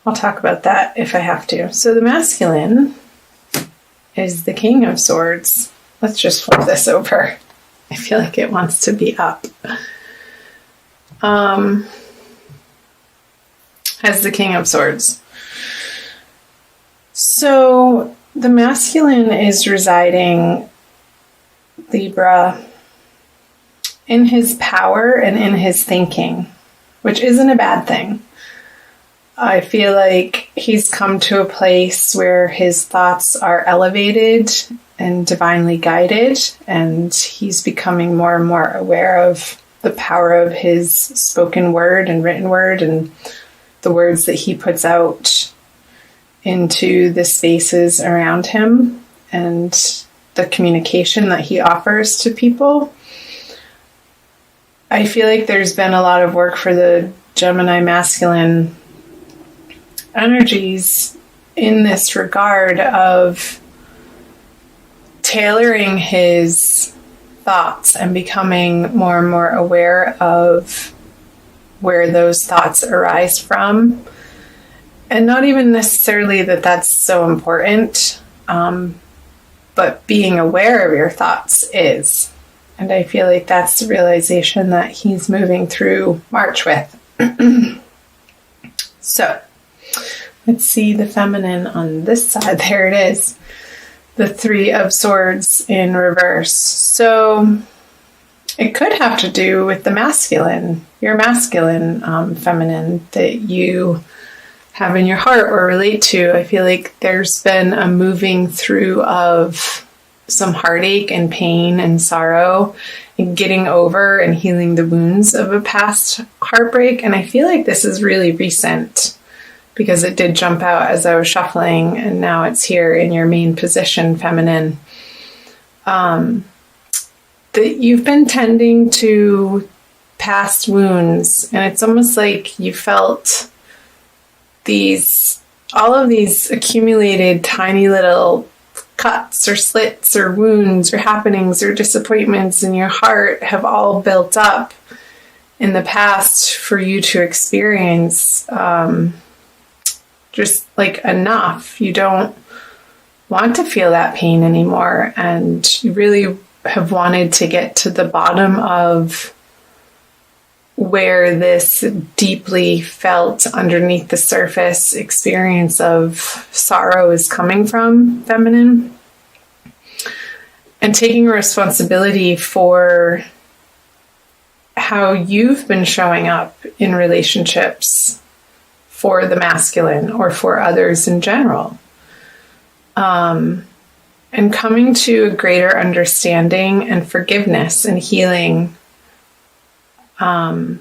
I'll talk about that if I have to. So the masculine is the King of Swords. Let's just flip this over. I feel like it wants to be up. As the King of Swords. So the masculine is residing, Libra, in his power and in his thinking, which isn't a bad thing. I feel like he's come to a place where his thoughts are elevated and divinely guided, and he's becoming more and more aware of the power of his spoken word and written word and the words that he puts out into the spaces around him and the communication that he offers to people. I feel like there's been a lot of work for the Gemini masculine energies in this regard of tailoring his thoughts and becoming more and more aware of where those thoughts arise from. And not even necessarily that that's so important, but being aware of your thoughts is. And I feel like that's the realization that he's moving through March with. So, let's see the feminine on this side. There it is. The Three of Swords in reverse. So, it could have to do with the masculine, your masculine feminine that you have in your heart or relate to. I feel like there's been a moving through of some heartache and pain and sorrow and getting over and healing the wounds of a past heartbreak. And I feel like this is really recent because it did jump out as I was shuffling, and now it's here in your main position, feminine. That you've been tending to past wounds, and it's almost like you felt all of these accumulated tiny little cuts or slits or wounds or happenings or disappointments in your heart have all built up in the past for you to experience just like enough. You don't want to feel that pain anymore, and you really have wanted to get to the bottom of where this deeply felt underneath the surface experience of sorrow is coming from, feminine. And taking responsibility for how you've been showing up in relationships for the masculine or for others in general. And coming to a greater understanding and forgiveness and healing from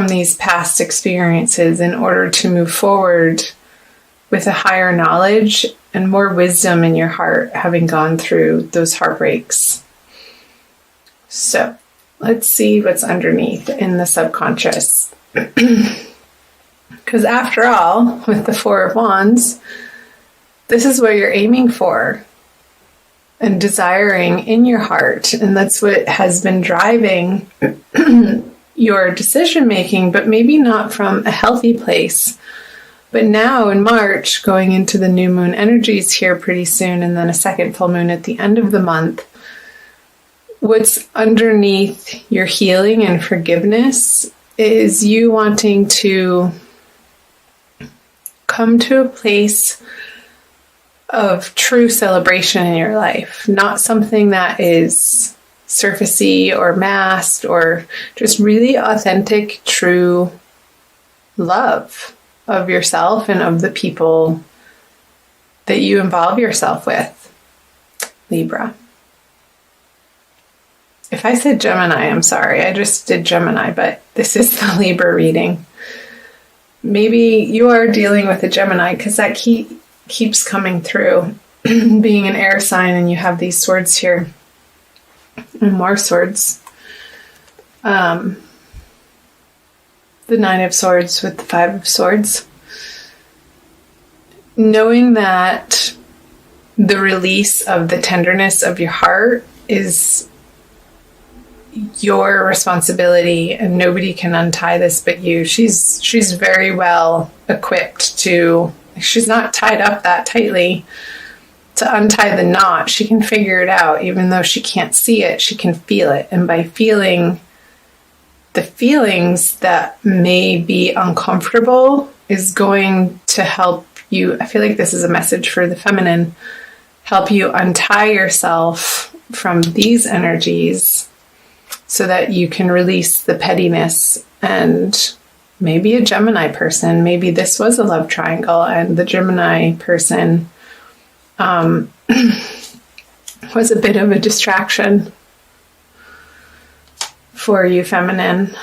these past experiences in order to move forward with a higher knowledge and more wisdom in your heart, having gone through those heartbreaks. So let's see what's underneath in the subconscious. Because after all, with the Four of Wands, this is what you're aiming for and desiring in your heart. And that's what has been driving your decision making, but maybe not from a healthy place. But now in March, going into the new moon energies here pretty soon, and then a second full moon at the end of the month, what's underneath your healing and forgiveness is you wanting to come to a place of true celebration in your life, not something that is surfacey or masked, or just really authentic, true love of yourself and of the people that you involve yourself with, Libra. If I said Gemini, I'm sorry. I just did Gemini, but this is the Libra reading. Maybe you are dealing with a Gemini because that keeps coming through. Being an air sign and you have these swords here. And more swords. The Nine of Swords with the Five of Swords. Knowing that the release of the tenderness of your heart is your responsibility, and nobody can untie this but you. She's very well equipped to, she's not tied up that tightly to untie the knot. She can figure it out. Even though she can't see it, she can feel it. And by feeling the feelings that may be uncomfortable is going to help you. I feel like this is a message for the feminine. Help you untie yourself from these energies so that you can release the pettiness. And maybe a Gemini person, maybe this was a love triangle and the Gemini person was a bit of a distraction for you, feminine.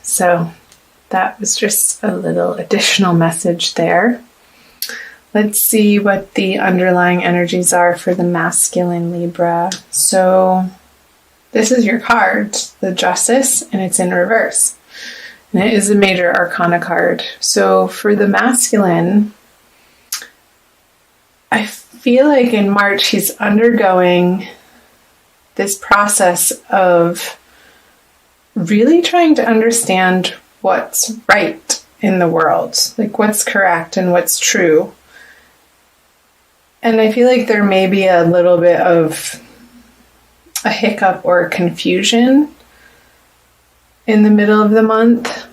So that was just a little additional message there. Let's see what the underlying energies are for the masculine Libra. So this is your card, the Justice, and it's in reverse. And it is a major arcana card. So for the masculine, I feel like in March he's undergoing this process of really trying to understand what's right in the world, like what's correct and what's true. And I feel like there may be a little bit of a hiccup or confusion in the middle of the month,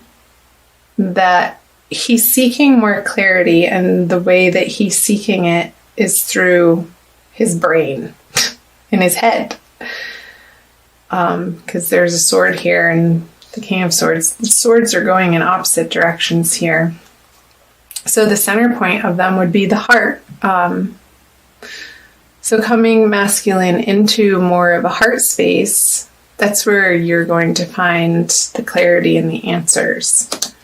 that he's seeking more clarity, and the way that he's seeking it is through his brain, in his head. Because there's a sword here and the King of Swords. The swords are going in opposite directions here. So the center point of them would be the heart. So coming masculine into more of a heart space, that's where you're going to find the clarity and the answers,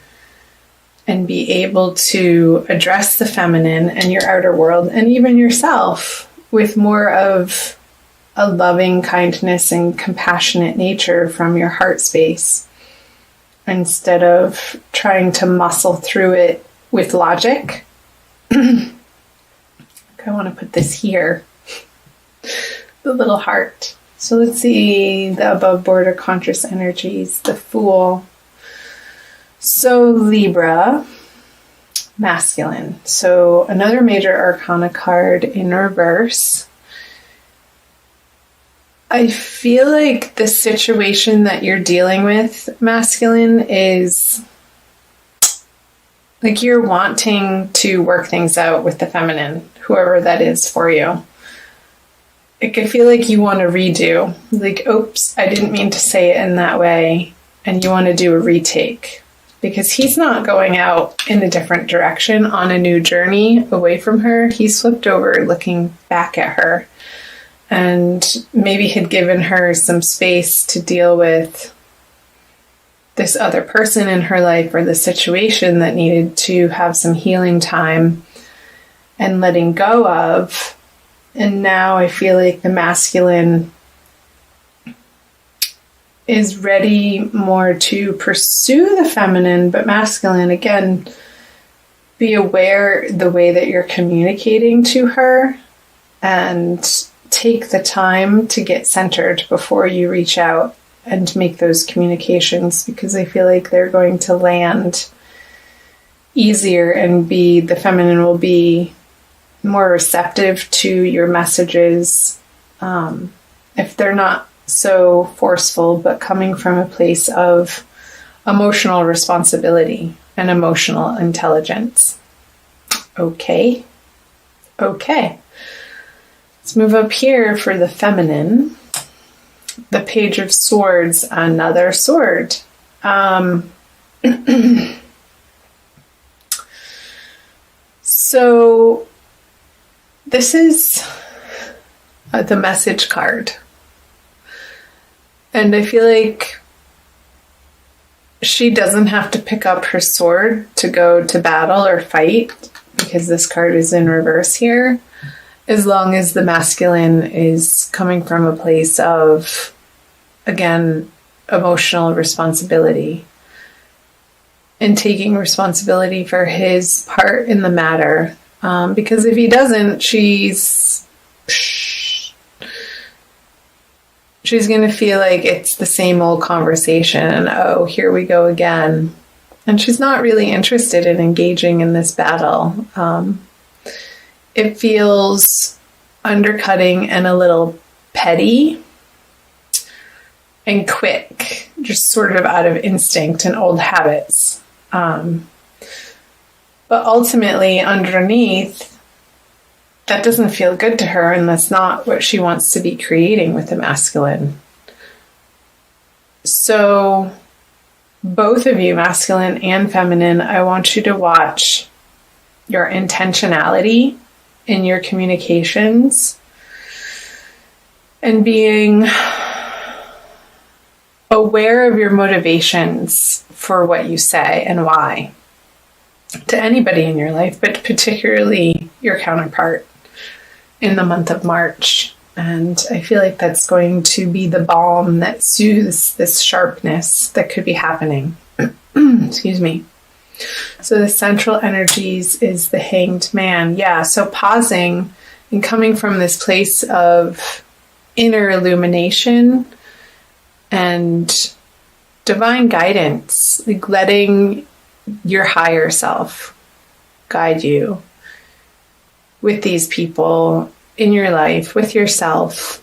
and be able to address the feminine and your outer world and even yourself with more of a loving kindness and compassionate nature from your heart space, instead of trying to muscle through it with logic. I want to put this here, the little heart. So let's see the above border conscious energies, the Fool. So Libra, masculine. So another major arcana card in reverse. I feel like the situation that you're dealing with, masculine, is like you're wanting to work things out with the feminine, whoever that is for you. Like, I feel like you want to redo. Like, oops, I didn't mean to say it in that way. And you want to do a retake. Because he's not going out in a different direction on a new journey away from her. He's flipped over looking back at her. And maybe had given her some space to deal with this other person in her life, or the situation that needed to have some healing time and letting go of. And now I feel like the masculine is ready more to pursue the feminine, but masculine, again, be aware the way that you're communicating to her, and take the time to get centered before you reach out and make those communications, because I feel like they're going to land easier, and the feminine will be more receptive to your messages, if they're not so forceful, but coming from a place of emotional responsibility and emotional intelligence. Okay. Let's move up here for the feminine. The Page of Swords, another sword. So this is the message card. And I feel like she doesn't have to pick up her sword to go to battle or fight, because this card is in reverse here, as long as the masculine is coming from a place of, again, emotional responsibility and taking responsibility for his part in the matter. Because if he doesn't, she's going to feel like it's the same old conversation and, oh, here we go again. And she's not really interested in engaging in this battle. It feels undercutting and a little petty and quick, just sort of out of instinct and old habits. But ultimately, underneath, that doesn't feel good to her, and that's not what she wants to be creating with the masculine. So, both of you, masculine and feminine, I want you to watch your intentionality in your communications and being aware of your motivations for what you say and why to anybody in your life, but particularly your counterpart in the month of March. And I feel like that's going to be the balm that soothes this sharpness that could be happening. Excuse me. So the central energies is the Hanged Man. Yeah, so pausing and coming from this place of inner illumination and divine guidance, like letting your higher self guide you with these people in your life, with yourself,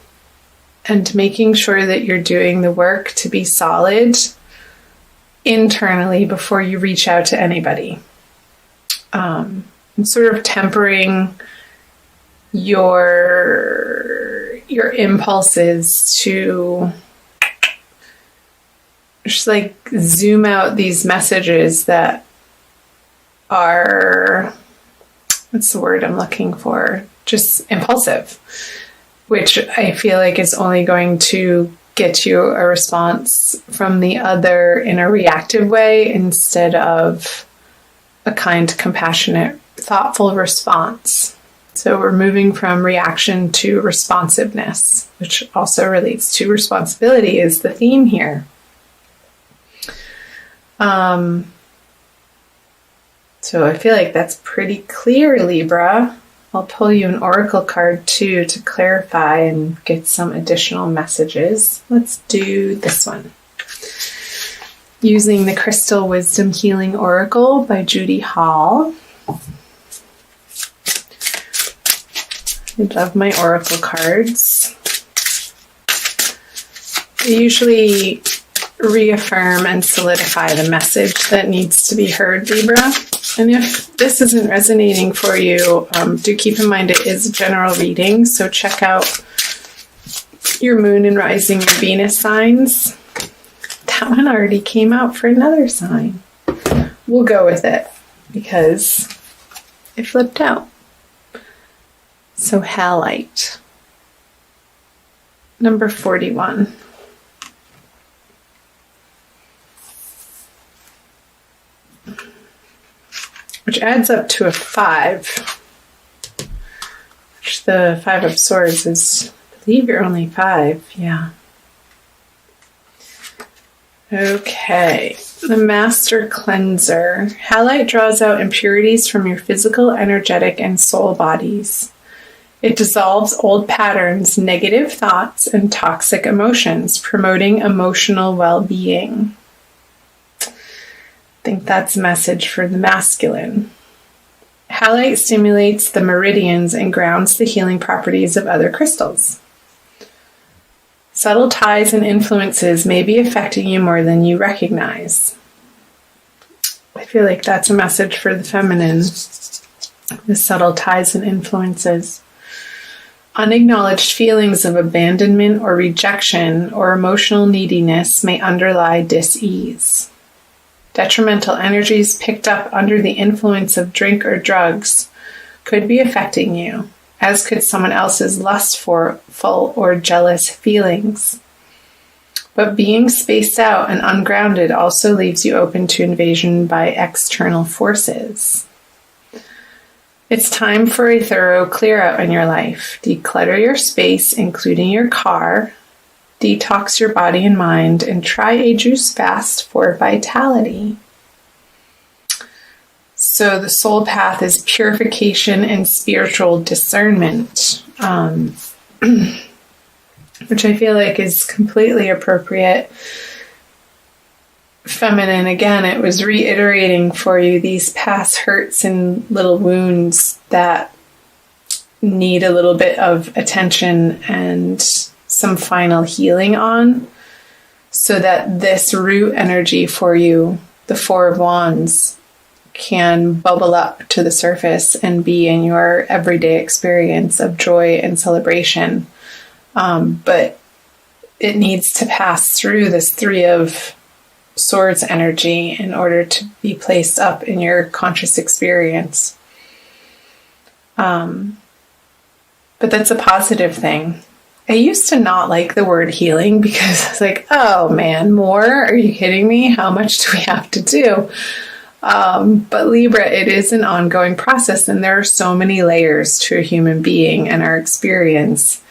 and making sure that you're doing the work to be solid internally before you reach out to anybody. And sort of tempering your impulses to just like zoom out these messages that are, what's the word I'm looking for? Just impulsive, which I feel like is only going to get you a response from the other in a reactive way instead of a kind, compassionate, thoughtful response. So we're moving from reaction to responsiveness, which also relates to responsibility, is the theme here. So I feel like that's pretty clear, Libra. I'll pull you an oracle card too to clarify and get some additional messages. Let's do this one. Using the Crystal Wisdom Healing Oracle by Judy Hall. I love my oracle cards. They usually reaffirm and solidify the message that needs to be heard, Libra. And if this isn't resonating for you, do keep in mind it is a general reading, so check out your moon and rising and Venus signs. That one already came out for another sign. We'll go with it because it flipped out. So halite, number 41. Which adds up to a 5. Which the 5 of Swords is, I believe you're only 5. Yeah. Okay. The Master Cleanser. Halite draws out impurities from your physical, energetic, and soul bodies. It dissolves old patterns, negative thoughts, and toxic emotions, promoting emotional well-being. I think that's a message for the masculine. Halite stimulates the meridians and grounds the healing properties of other crystals. Subtle ties and influences may be affecting you more than you recognize. I feel like that's a message for the feminine. The subtle ties and influences. Unacknowledged feelings of abandonment or rejection or emotional neediness may underlie dis-ease. Detrimental energies picked up under the influence of drink or drugs could be affecting you, as could someone else's lustful or jealous feelings. But being spaced out and ungrounded also leaves you open to invasion by external forces. It's time for a thorough clear out in your life. Declutter your space, including your car. Detox your body and mind, and try a juice fast for vitality. So the soul path is purification and spiritual discernment. And which I feel like is completely appropriate. Feminine, again, it was reiterating for you these past hurts and little wounds that need a little bit of attention and some final healing on, so that this root energy for you, the Four of Wands, can bubble up to the surface and be in your everyday experience of joy and celebration. But it needs to pass through this Three of Swords energy in order to be placed up in your conscious experience. But that's a positive thing. I used to not like the word healing because I was like, oh man, more? Are you kidding me? How much do we have to do? But Libra, it is an ongoing process, and there are so many layers to a human being and our experience,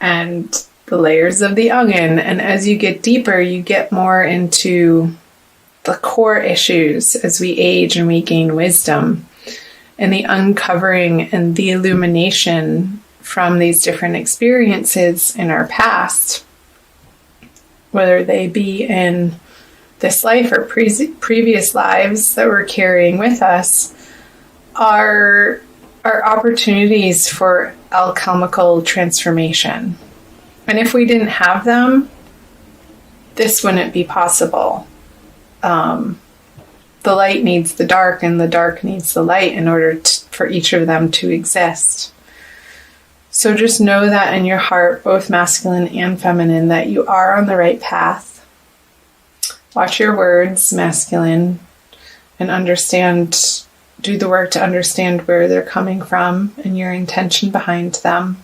and the layers of the onion. And as you get deeper, you get more into the core issues as we age and we gain wisdom, and the uncovering and the illumination from these different experiences in our past, whether they be in this life or previous lives that we're carrying with us, are opportunities for alchemical transformation. And if we didn't have them, this wouldn't be possible. The light needs the dark, and the dark needs the light in order for each of them to exist. So just know that in your heart, both masculine and feminine, that you are on the right path. Watch your words, masculine, and understand, do the work to understand where they're coming from and your intention behind them.